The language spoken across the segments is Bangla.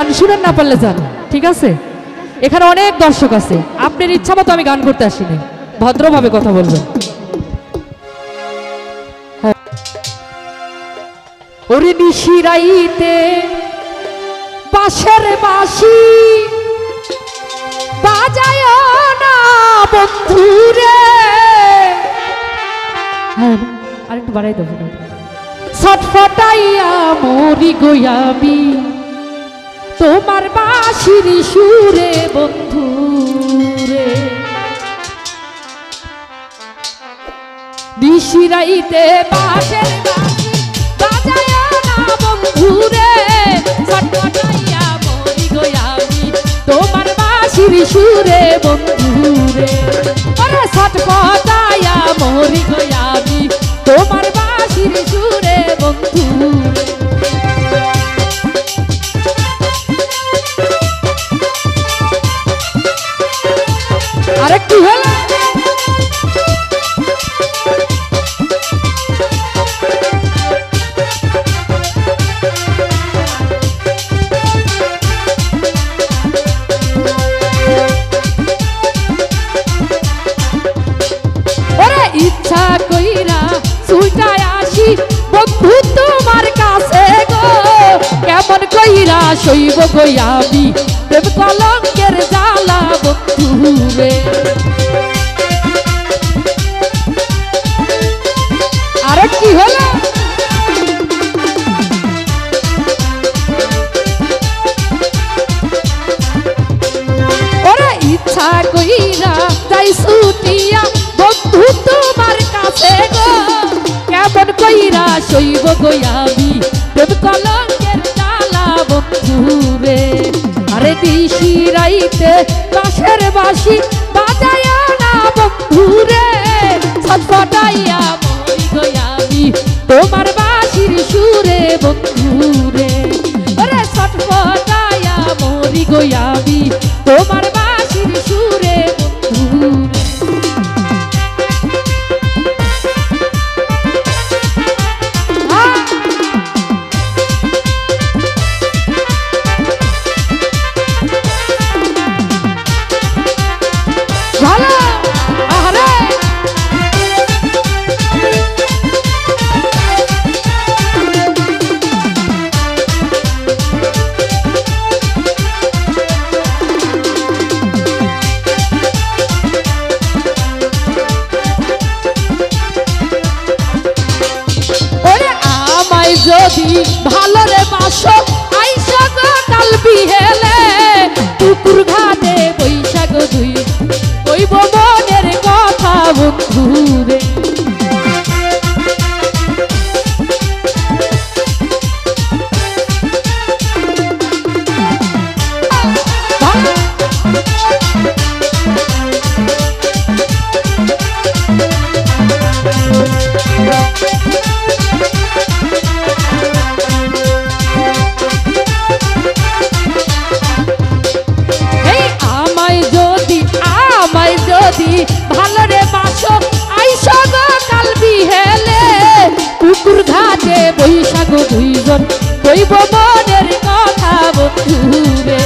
গান শুনেন না পারলে যান, ঠিক আছে? এখানে অনেক দর্শক আছে, আপনার ইচ্ছা মতো আমি গান করতে আসিনি, ভদ্রভাবে কথা বলবেন। ওরে নিশিরাইতে বাঁশের বাঁশি বাজায় না বন্ধুরে, আরেকটু বাড়াই দেবো, ছটফটাইয়া মরি গোয়াবি তোমার বাঁশির সুরে বন্ধুরে। নিশিরাইতে বাঁশের বাঁশি বাজায় না বন্ধুরে, ছটফটাইয়া মরি গোয়াবি তোমার বাঁশির সুরে বন্ধুরে। ওরে ছটফটাইয়া মরি গোয়াবি তোমার বাঁশির সুরে বন্ধুরে। আরেকটু হলো ইচ্ছা কইরা ছুটায় আসি বন্ধু তোমার কাছে গো, কেমন কইরা সইব গো আমি প্রেম কলঙ্কের জ্বালা বন্ধুরে। আর কি হলো ওরা ইচ্ছা কইরা যাই ছুটিয়া বন্ধু তোমার কাছে গো, কেমন কইরা সইব গো আমি প্রেম কলঙ্কের জ্বালা বন্ধুরে। আরে নিশিরাইতে বাঁশের বাঁশি বাজায় না বন্ধুরে, ছটফটাইয়া মরি গো আমি তোমার বাঁশির সুরে বন্ধুরে। ওরে ছটফটাইয়া মরি গো আমি তোমার বাঁশির সুরে বন্ধুরে। যদি ভালো রে বাসো আইসা গো কাল বিহেলে, পুকুর ঘাটে বৈশাখ দুই কইব মনের কথা বন্ধুরে। ভালো রে বাসো আইসা গো কাল বিহেলে, পুকুর ঘাটে বৈশাখ দুইজন কইব মনের কথা বন্ধুরে।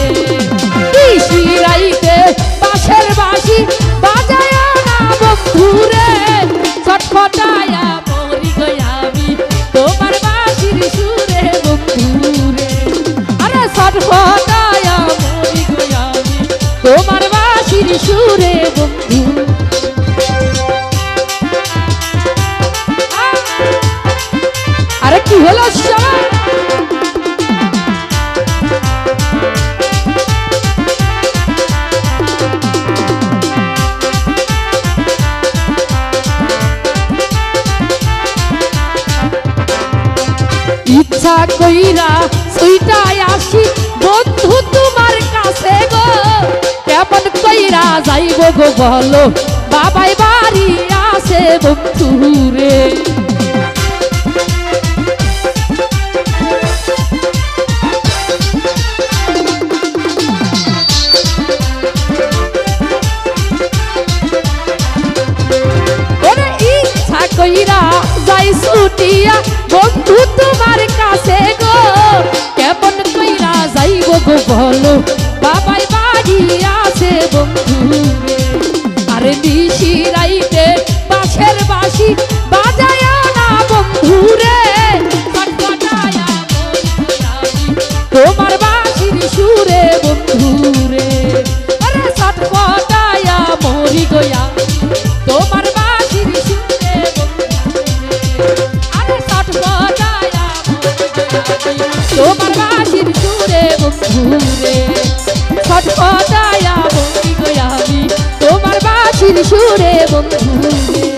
নিশিরাইতে বাঁশের বাঁশি বাজায় না বন্ধুরে, ছটফটাইয়া মরি গো আমি তোমার বাঁশির সুরে বন্ধুরে। আরে ছটফটাইয়া মরি গো আমি তোমার বাঁশির সুরে বন্ধু। আরে কি হলো সবাই ইচ্ছা কইরা ছুটায় আসি বন্ধু তোমার কাছে গো, কেমন কইরা যাইব গো বলো বাবাই বাড়ি আছে বন্ধুরে। ইচ্ছা কইরা যাই ছুটিয়া বন্ধু তোমার কাছে গো, কেমন কইরা যাইব গো বলো বাবাই বাড়ি আছে বন্ধু রে। আরে নিশি রাইতে বাঁশের বাঁশি বাজায়া না বন্ধু রে, ছটফটায়া মরি আমি তোমার বাঁশির সুরে বন্ধু রে। আরে ছটফটায়া মরি গয়া তোমার বাঁশির সুরে বন্ধু রে। আরে ছটফটায়া তোমার বাঁশির সুরে বন্ধু রে, ছটফটায়া মরি গয়া আমি তোমার বাঁশির সুরে বন্ধু রে।